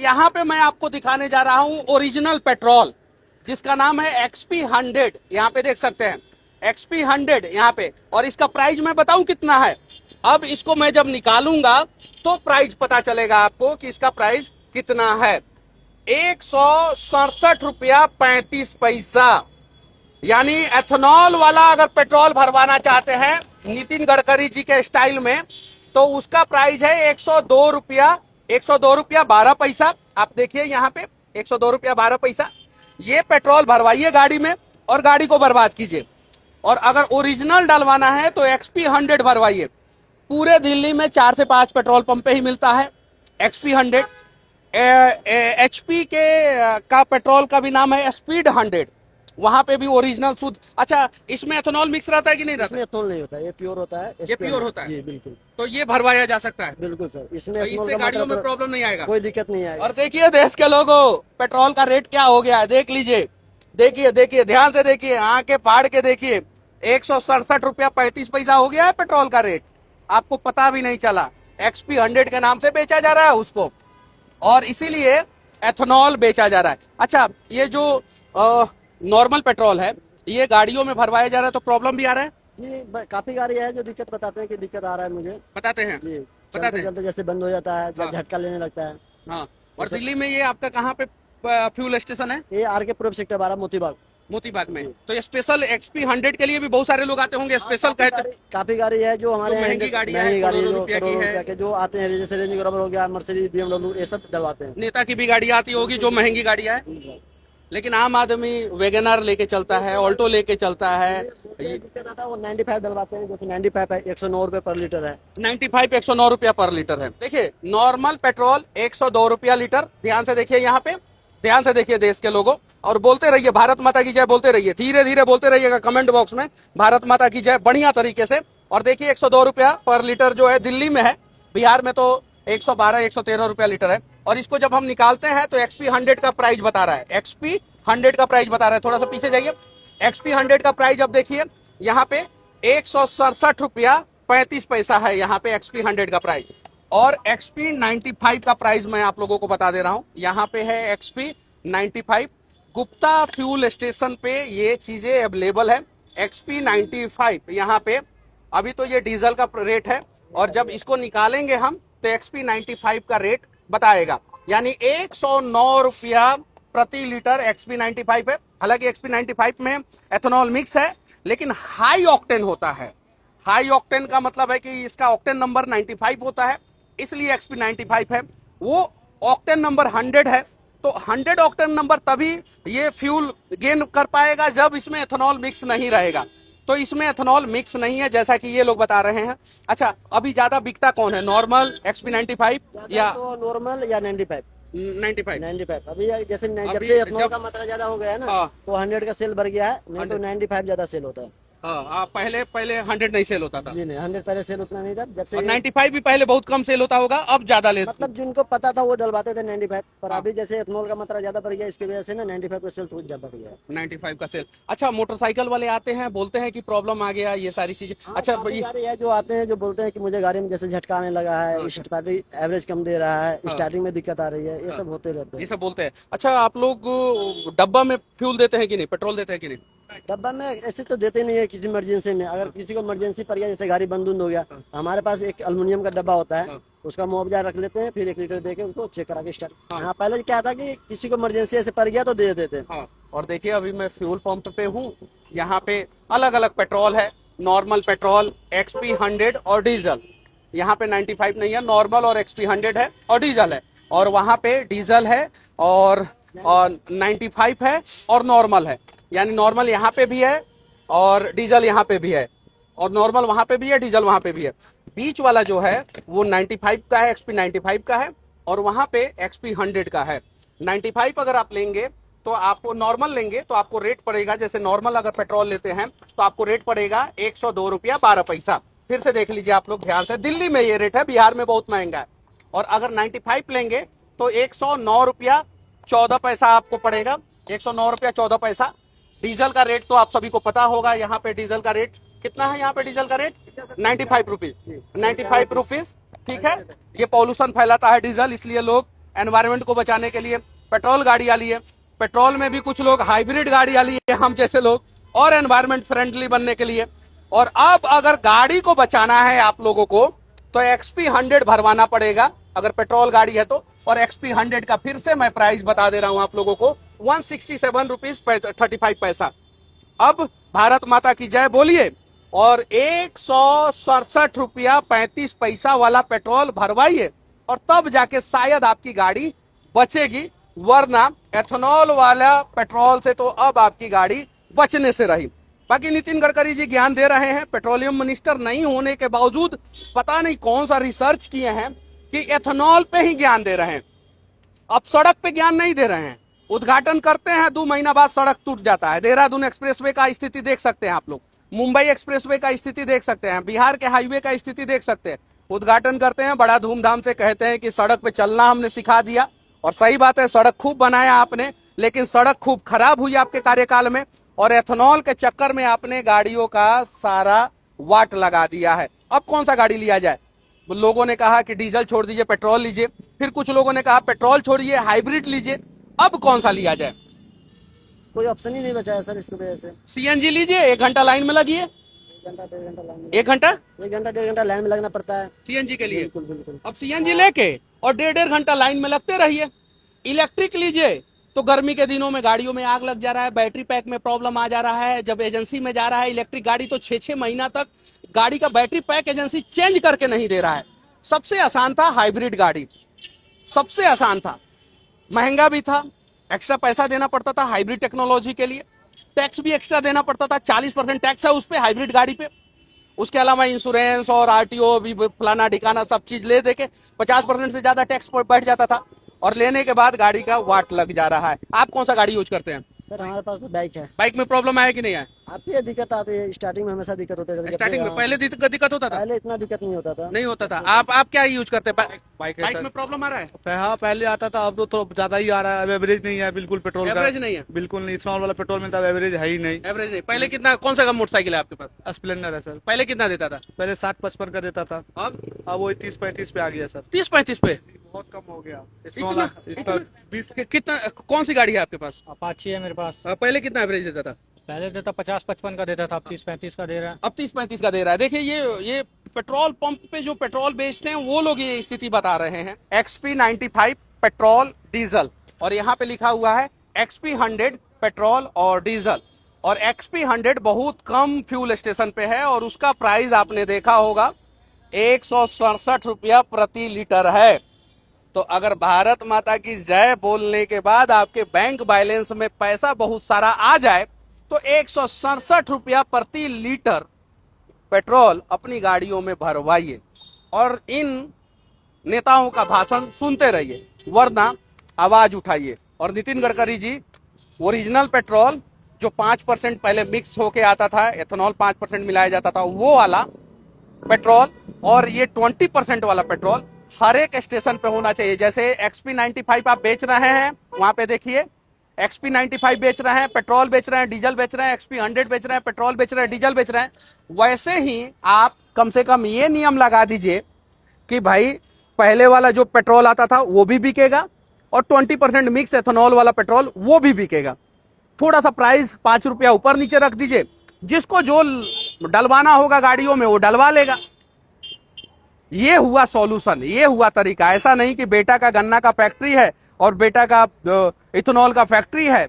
यहाँ पे मैं आपको दिखाने जा रहा हूँ ओरिजिनल पेट्रोल, जिसका नाम है XP 100। यहाँ पे देख सकते हैं XP 100 यहाँ पे, और इसका प्राइस मैं बताऊं कितना है। अब इसको मैं जब निकालूंगा तो प्राइस पता चलेगा आपको कि इसका प्राइस कितना है। 167 रुपया 35 पैसा। यानी एथेनॉल वाला अगर पेट्रोल भरवाना चाहते हैं नितिन गडकरी जी के स्टाइल में, तो उसका प्राइस है 102 रुपया 12 पैसा। आप देखिए यहाँ पे 102 रुपया 12 पैसा। ये पेट्रोल भरवाइए गाड़ी में और गाड़ी को बर्बाद कीजिए। और अगर ओरिजिनल डलवाना है तो XP 100 भरवाइए। पूरे दिल्ली में 4 से 5 पेट्रोल पंप पे ही मिलता है XP 100। HP के का पेट्रोल का भी नाम है स्पीड 100, वहां पे भी ओरिजिनल शुद्ध। अच्छा, इसमें एथेनॉल मिक्स रहता है कि नहीं रहता? इसमें एथेनॉल नहीं होता है, ये प्योर होता है। ये प्योर होता है जी बिल्कुल। तो ये भरवाया जा सकता है? बिल्कुल सर, इसमें तो इससे गाड़ियों में प्रॉब्लम नहीं आएगा, कोई दिक्कत नहीं आएगा। और देखिए देश के लोगों, पेट्रोल का रेट क्या हो गया है देख लीजिए। देखिए देखिए ध्यान से देखिए, आंखें फाड़ के देखिए। 167 रुपया 35 पैसा हो गया है पेट्रोल का रेट, आपको पता भी नहीं चला। XP 100 के नाम से बेचा जा रहा है उसको, और इसीलिए एथेनॉल बेचा जा रहा है। अच्छा, ये जो नॉर्मल पेट्रोल है ये गाड़ियों में भरवाया जा रहा है तो प्रॉब्लम भी आ रहा है? जी काफी गाड़ी है जो दिक्कत बताते हैं कि दिक्कत आ रहा है मुझे। बताते हैं जी, बताते हैं। चलते जैसे बंद हो जाता है, हाँ। झटका लेने लगता है। हाँ, और दिल्ली में ये आपका कहाँ पे फ्यूल स्टेशन है? ये RK पूर्व सेक्टर 12 मोतीबाग में। तो ये स्पेशल XP 100 के लिए भी बहुत सारे लोग आते होंगे, स्पेशल कहते। काफी गाड़ी है जो हमारे महंगी गाड़ी है, महंगी गाड़ी करोड़ों जो रुपया की करोड़ों है। रुपया के जो आते हैं, जैसे रेंज रोवर हो गया, मर्सिडीज, BMW, ये सब डलवाते हैं। नेता की भी गाड़ी आती होगी जो महंगी गाड़ी है, जी सर। लेकिन आम आदमी वैगनर लेके चलता है, ऑल्टो लेके चलता है। दिक्कत आता है वो 95 डलवाते हैं, जैसे 95 है 109 रुपए पर लीटर है। 95 109 रुपया पर लीटर है। देखिए नॉर्मल पेट्रोल 102 रुपया लीटर। ध्यान से देखिए यहाँ पे, ध्यान से देखिए देश के लोगों, और बोलते रहिए भारत माता की जय, बोलते रहिए, धीरे धीरे बोलते रहिएगा कमेंट बॉक्स में भारत माता की जय बढ़िया तरीके से। और देखिए 102 रुपया पर लीटर जो है दिल्ली में है, बिहार में तो 112 113 रुपया लीटर है। और इसको जब हम निकालते हैं तो XP 100 का प्राइस बता रहा है, XP 100 का प्राइस बता रहा है। थोड़ा सा पीछे जाइए, XP 100 का प्राइस अब देखिए यहाँ पे 167 रुपया 35 पैसा है यहाँ पे XP 100 का प्राइस। और XP 95 का प्राइस मैं आप लोगों को बता दे रहा हूं, यहाँ पे है XP 95। गुप्ता फ्यूल स्टेशन पे ये चीजें अवेलेबल है। XP 95 यहाँ पे अभी तो ये डीजल का रेट है, और जब इसको निकालेंगे हम तो XP 95 का रेट बताएगा, यानी 109 रुपया प्रति लीटर XP 95 है। हालांकि XP 95 में एथेनॉल मिक्स है, लेकिन हाई ऑक्टेन होता है। हाई ऑक्टेन का मतलब है कि इसका ऑक्टेन नंबर 95 होता है, इसलिए XP 95 है। वो ऑक्टेन नंबर 100 है, तो 100 ऑक्टेन नंबर तभी ये फ्यूल गेन कर पाएगा जब इसमें एथेनॉल मिक्स नहीं रहेगा। तो इसमें एथेनॉल मिक्स नहीं है जैसा कि ये लोग बता रहे हैं। अच्छा, अभी ज्यादा बिकता कौन है, नॉर्मल XP 95 या तो नॉर्मल या 95? 95? अभी जैसे जब अभी से एथेनॉल जब- का मात्रा ज्यादा हो गया है ना, हाँ। तो 100 का सेल बढ़ गया है, नहीं तो 95 ज्यादा सेल होता है। हाँ, पहले 100 नहीं सेल होता था, जी नहीं, 100 पहले सेल उतना नहीं था। जब से और 95 भी पहले बहुत कम सेल होता होगा, अब ज्यादा ले। मतलब जिनको पता था वो डलवाते थे 95, पर अभी जैसे एथेनॉल का मात्रा ज्यादा बढ़ गया, इसकी वजह से ना 95 का सेल थोड़ा ज्यादा बढ़ गया है। 95 का सेल। अच्छा, मोटरसाइकिल वाले आते हैं, बोलते हैं कि प्रॉब्लम आ गया, ये सारी चीजें। अच्छा, काफी गाड़ी है जो आते हैं जो बोलते हैं कि मुझे गाड़ी में जैसे झटका आने लगा है, स्टार्टिंग एवरेज कम दे रहा है, स्टार्टिंग में दिक्कत आ रही है, ये सब होते रहते ये हैं। सब बोलते हैं। अच्छा, आप लोग डब्बा में फ्यूल देते हैं कि नहीं, पेट्रोल देते हैं कि नहीं? डब्बा में ऐसे तो देते नहीं है, किसी इमरजेंसी में अगर किसी को इमरजेंसी पड़ गया, जैसे गाड़ी बंद हो गया, हमारे पास एक एल्युमिनियम का डब्बा होता है, उसका मुआवजा रख लेते हैं, फिर 1 लीटर देके उनको चेक करा के स्टार्ट। हाँ, पहले क्या था कि किसी को इमरजेंसी ऐसे पड़ गया तो दे देते हैं। हाँ, और देखिए अभी मैं फ्यूल पंप पे हूँ, यहाँ पे अलग अलग पेट्रोल है, नॉर्मल पेट्रोल, XP 100 और डीजल। यहाँ पे 95 नहीं है, नॉर्मल और XP 100 है और डीजल है, और वहाँ पे डीजल है और 95 है और नॉर्मल है। यानी नॉर्मल यहाँ पे भी है और डीजल यहाँ पे भी है, और नॉर्मल वहाँ पे भी है, डीजल वहाँ पे भी है। बीच वाला जो है वो 95 का है, XP 95 का है, और वहाँ पे XP 100 का है। 95 अगर आप लेंगे तो आपको, नॉर्मल लेंगे तो आपको रेट पड़ेगा, जैसे नॉर्मल अगर पेट्रोल लेते हैं तो आपको रेट पड़ेगा 102 रुपया 12 पैसा। फिर से देख लीजिए आप लोग ध्यान से, दिल्ली में ये रेट है, बिहार में बहुत महंगा है। और अगर 95 लेंगे तो 109 रुपया 14 पैसा आपको पड़ेगा, 109 रुपया 14 पैसा। डीजल का रेट तो आप सभी को पता होगा, यहाँ पे डीजल का रेट कितना है, यहाँ पे डीजल का रेट 95 रुपीज, 95 रुपीज, ठीक है। ये पॉल्यूशन फैलाता है डीजल, इसलिए लोग एनवायरनमेंट को बचाने के लिए पेट्रोल गाड़ियां लिए, पेट्रोल में भी कुछ लोग हाइब्रिड गाड़ियां लिए, हम जैसे लोग, और एनवायरनमेंट फ्रेंडली बनने के लिए। और अब अगर गाड़ी को बचाना है आप लोगों को तो XP100 भरवाना पड़ेगा अगर पेट्रोल गाड़ी है तो। और XP100 का फिर से मैं प्राइस बता दे रहा हूं आप लोगों को, 167 रुपीज 35 पैसा। अब भारत माता की जय बोलिए और 167 रुपया 35 पैसा वाला पेट्रोल भरवाइए, और तब जाके शायद आपकी गाड़ी बचेगी, वरना एथेनॉल वाला पेट्रोल से तो अब आपकी गाड़ी बचने से रही। बाकी नितिन गडकरी जी ज्ञान दे रहे हैं, पेट्रोलियम मिनिस्टर नहीं होने के बावजूद पता नहीं कौन सा रिसर्च किए हैं कि एथेनॉल पे ही ज्ञान दे रहे हैं। अब सड़क पे ज्ञान नहीं दे रहे हैं। उद्घाटन करते हैं 2 महीना बाद सड़क टूट जाता है। देहरादून एक्सप्रेसवे का स्थिति देख सकते हैं आप लोग, मुंबई एक्सप्रेसवे का स्थिति देख सकते हैं, बिहार के हाईवे का स्थिति देख सकते हैं। उद्घाटन करते हैं, बड़ा धूमधाम से कहते हैं कि सड़क पे चलना हमने सिखा दिया, और सही बात है, सड़क खूब बनाया आपने, लेकिन सड़क खूब खराब हुई आपके कार्यकाल में, और एथेनॉल के चक्कर में आपने गाड़ियों का सारा वाट लगा दिया है। अब कौन सा गाड़ी लिया जाए? लोगों ने कहा कि डीजल छोड़ दीजिए, पेट्रोल लीजिए, फिर कुछ लोगों ने कहा पेट्रोल छोड़िए, हाइब्रिड लीजिए। अब कौन सा लिया जाए? कोई ऑप्शन ही नहीं बचा है सर इसकी वजह से। CNG लीजिए, 1 घंटा लाइन में लगिए, 1 घंटा 1.5 घंटा लाइन में, 1 घंटा 1 घंटा लाइन में लगना पड़ता है CNG के लिए। बिल्कुल बिल्कुल। अब CNG लेके और 1.5 घंटा लाइन में लगते रहिए। इलेक्ट्रिक लीजिए तो गर्मी के दिनों में गाड़ियों में आग लग जा रहा है, बैटरी पैक में प्रॉब्लम आ जा रहा है। जब एजेंसी में जा रहा है इलेक्ट्रिक गाड़ी तो 6-6 महीना तक गाड़ी का बैटरी पैक एजेंसी चेंज करके नहीं दे रहा है। सबसे आसान था हाइब्रिड गाड़ी, सबसे आसान था, महंगा भी था, एक्स्ट्रा पैसा देना पड़ता था हाइब्रिड टेक्नोलॉजी के लिए, टैक्स भी एक्स्ट्रा देना पड़ता था, 40% टैक्स है उस पे हाइब्रिड गाड़ी पे। उसके अलावा इंश्योरेंस और RTO भी फलाना ढिकाना सब चीज ले देके 50% से ज्यादा टैक्स बैठ जाता था, और लेने के बाद गाड़ी का वाट लग जा रहा है। आप कौन सा गाड़ी यूज करते हैं? सर हमारे पास तो बाइक है। बाइक में प्रॉब्लम आया कि नहीं आया? आती है, दिक्कत आती है, स्टार्टिंग में हमेशा दिक्कत होता है। स्टार्टिंग में पहले दिक्कत होता था? पहले इतना दिक्कत नहीं होता था। नहीं होता था। आप क्या यूज करते हैं? बाइक बाइक में प्रॉब्लम आ रहा है? हाँ पहले आता था, अब तो थोड़ा ज्यादा ही आ रहा है। अब एवरेज नहीं है बिल्कुल पेट्रोल का, एवरेज नहीं है बिल्कुल नहीं। इथेनॉल वाला पेट्रोल में तो एवरेज है ही नहीं। एवरेज नहीं। पहले कितना, कौन सा मोटरसाइकिल है आपके पास? स्प्लेंडर है सर। पहले कितना देता था? पहले 60-55 का देता था, अब वो 30-35 पे आ गया सर। 30-35 पे बहुत कम हो गया। इतना? 20 कितना, कौन सी गाड़ी है आपके पास? अपाची है मेरे पास। पहले कितना एवरेज देता था? पहले देता 50-55 का देता था, अब 30-35 का दे रहा है। अब 30-35 का दे रहा है। देखिए ये पेट्रोल पंप पे जो पेट्रोल बेचते हैं वो लोग ये स्थिति बता रहे हैं। XP95 पेट्रोल डीजल, और यहाँ पे लिखा हुआ है XP100 पेट्रोल और डीजल। और XP100 बहुत कम फ्यूल स्टेशन पे है, और उसका प्राइस आपने देखा होगा 167 रुपया प्रति लीटर है। तो अगर भारत माता की जय बोलने के बाद आपके बैंक बैलेंस में पैसा बहुत सारा आ जाए तो 167 रुपया प्रति लीटर पेट्रोल अपनी गाड़ियों में भरवाइए, और इन नेताओं का भाषण सुनते रहिए, वरना आवाज उठाइए। और नितिन गडकरी जी, ओरिजिनल पेट्रोल जो 5% पहले मिक्स होके आता था, एथेनॉल 5% मिलाया जाता था, वो वाला पेट्रोल और ये 20% वाला पेट्रोल हर एक स्टेशन पे होना चाहिए। जैसे XP95 आप बेच रहे हैं, वहां पे देखिए XP95 बेच रहे हैं, पेट्रोल बेच रहे हैं, डीजल बेच रहे हैं, XP100 बेच रहे हैं, पेट्रोल बेच रहे हैं, डीजल बेच रहे हैं। वैसे ही आप कम से कम ये नियम लगा दीजिए कि भाई पहले वाला जो पेट्रोल आता था वो भी बिकेगा, और 20% मिक्स एथेनॉल वाला पेट्रोल वो भी बिकेगा। थोड़ा सा प्राइस 5 रुपया ऊपर नीचे रख दीजिए, जिसको जो डलवाना होगा गाड़ियों में वो डलवा लेगा। ये हुआ सॉल्यूशन, ये हुआ तरीका। ऐसा नहीं कि बेटा का गन्ना का फैक्ट्री है और बेटा का इथेनॉल का फैक्ट्री है